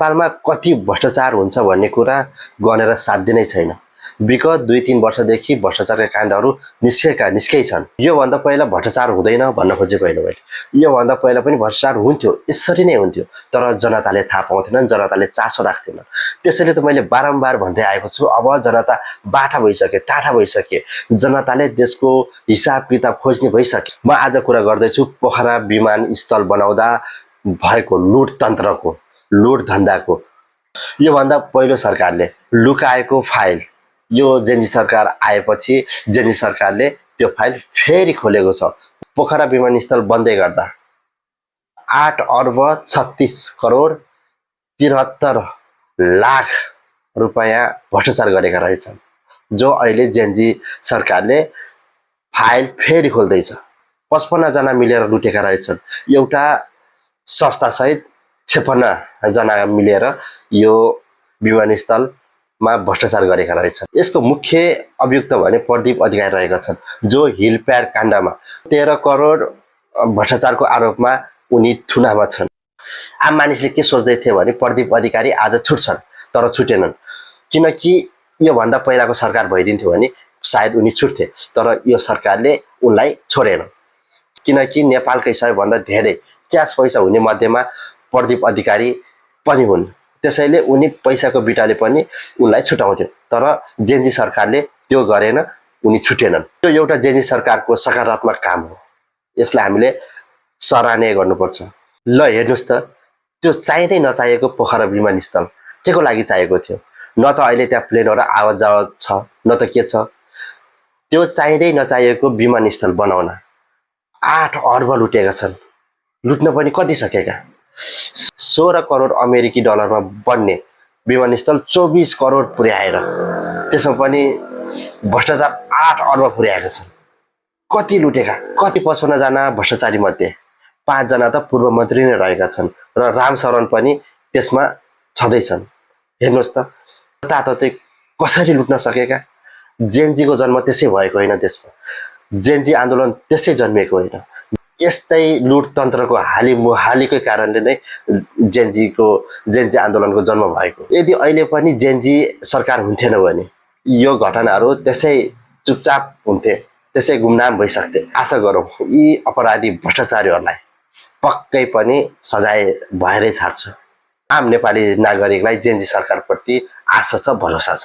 नेपालमा कति भ्रष्टाचार हुन्छ भन्ने कुरा गनेर साध्य छैन। विगत 2-3 वर्षदेखि भ्रष्टाचारका काण्डहरू निस्कै छन्। योभन्दा पहिला भ्रष्टाचार हुँदैन भन्न खोजेको होइन मैले। योभन्दा पहिला पनि भ्रष्टाचार हुन्थ्यो, यसरी नै हुन्थ्यो, तर जनताले थाहा पाउँथेनन्, जनताले चासो राख्थेनन्। त्यसैले त मैले बारम्बार भन्दै आएको छु, अब जनता बाठा भइसके, टाठा भइसके, जनताले देशको हिसाब किताब खोज्ने भइसके। म आज कुरा गर्दैछु पोखरा विमानस्थल बनाउँदा भएको लुटतन्त्रको, लुट धन्दाको। योभन्दा पहिलो सरकारले लुकाएको फाइल, यो जेन्जी सरकार आएपछि जेन्जी सरकारले त्यो फाइल फेरि खोलेको छ। पोखरा विमानस्थल बन्दै गर्दा 8 अर्ब 36 करोड 73 लाख रुपैयाँ भ्रष्टाचार गरेका रहेछन्, जो अहिले जेन्जी सरकारले फाइल फेरि खोल्दैछ। 55 जना मिलेर लुटेका रहेछन्। एउटा संस्थासहित 56 जना मिलेर यो विमानस्थलमा भ्रष्टाचार गरेका रहेछन्। यसको मुख्य अभियुक्त भने प्रदीप अधिकारी रहेका छन्, जो हिलप्याड काण्डमा 13 करोड भ्रष्टाचारको आरोपमा उनी थुनामा छन्। आम मानिसले के सोच्दै थिए भने प्रदीप अधिकारी आज छुट्छन्, तर छुटेनन्। किनकि योभन्दा पहिलाको सरकार भइदिन्थ्यो भने सायद उनी छुट्थे, तर यो सरकारले उनलाई छोडेन। किनकि नेपालकै सबैभन्दा धेरै क्यास पैसा हुने मध्येमा प्रदीप अधिकारी पनि हुन्। त्यसैले उनी पैसाको बिटाले पनि उनलाई छुटाउँथ्यो, तर जेन्जी सरकारले त्यो गरेन, उनी छुटेनन्। त्यो एउटा जेन्जी सरकारको सकारात्मक काम हो, यसलाई हामीले सराहनीय गर्नुपर्छ। ल हेर्नुस् त, त्यो चाहिँदै नचाहिएको पोखरा विमानस्थल केको लागि चाहिएको थियो? न त अहिले त्यहाँ प्लेनहरू आवत जावत छ, न त के छ। त्यो चाहिँदै नचाहिएको विमानस्थल बनाउन 8 अर्ब लुटेका छन्। लुट्न पनि कति सकेका? 16 करोड अमेरिकी डलरमा बन्ने विमानस्थल 24 करोड पुर्याएर, त्यसमा पनि भ्रष्टाचार 8 अर्ब पुर्याएका छन्। कति लुटेका? कति 55 जना भ्रष्टाचारी मध्ये 5 जना त पूर्व मन्त्री नै रहेका छन् र रामशरण पनि त्यसमा छँदैछन्। हेर्नुहोस् त, जताततै कसरी लुट्न सकेका? जेन्जीको जन्म त्यसै भएको होइन देशमा, जेन्जी आन्दोलन त्यसै जन्मिएको होइन। यस्तै लुटतन्त्रको हालीकै कारणले नै जेन्जी आन्दोलनको जन्म भएको। यदि अहिले पनि जेन्जी सरकार हुन्थेन भने यो घटनाहरू त्यसै चुपचाप हुन्थे, त्यसै गुमनाम भइसक्थे। आशा गरौँ यी अपराधी भ्रष्टाचारीहरूलाई पक्कै पनि सजाय भएरै छाड्छ। आम नेपाली नागरिकलाई जेन्जी सरकारप्रति आशा छ, भरोसा छ।